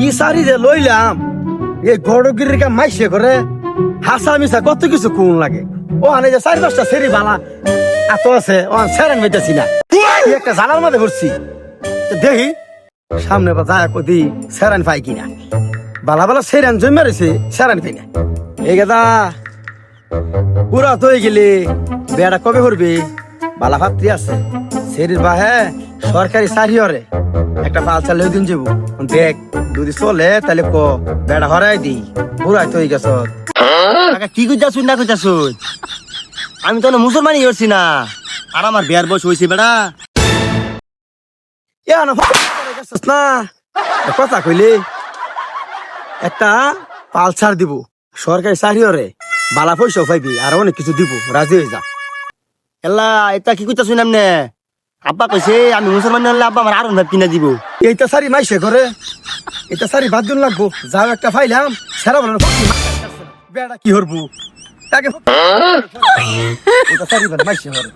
ই সারি যে লইলাম এই গড়গিরির কাম মাইসে করে হাসা মিশা কত কিছু কোন লাগে ও আনে যে 4-5টা সেরি বালা এত আছে ও সেরেন মেটাছি না এই একটা জানার মধ্যে ঘুরছি দেখি সামনে বা যায় কদি সেরেন পাই কিনা বালা বালা সেরেন জমে রয়েছে সেরেন পাই না এই গেদা পুরা তো হয়ে গেলি বেড়া কবে করবি বালা ভাবতে আছে সেরির বাহে সরকারি চাকরি একটা পাল চালে দিন যাবো দেখ যদি চলে তাহলে ক বেড়া হরাই দি পুরাই তো হয়ে গেছ কি কইতাছ না কইতাছ আমি তো মুসলমানই করছি না আর আমার বিয়ার বয়স হয়েছে বেড়া না কথা কইলি একটা পালসার দিব সরকারি চাকরি বালা পয়সা পাইবি আর অনেক কিছু দিব রাজি হয়ে যা এলা এটা কি কইতাছ নামনে আব্বা কইছে আমি মুসলমান হলে আব্বা আমার আরন ভাব কিনা দিব এইটা সারি মাইসে করে এটা সারি বাদ দিন লাগবো যাও একটা ফাইলাম সেরা বলো বেড়া কি হরবো তাকে এটা সারি বাদ মাইসে করে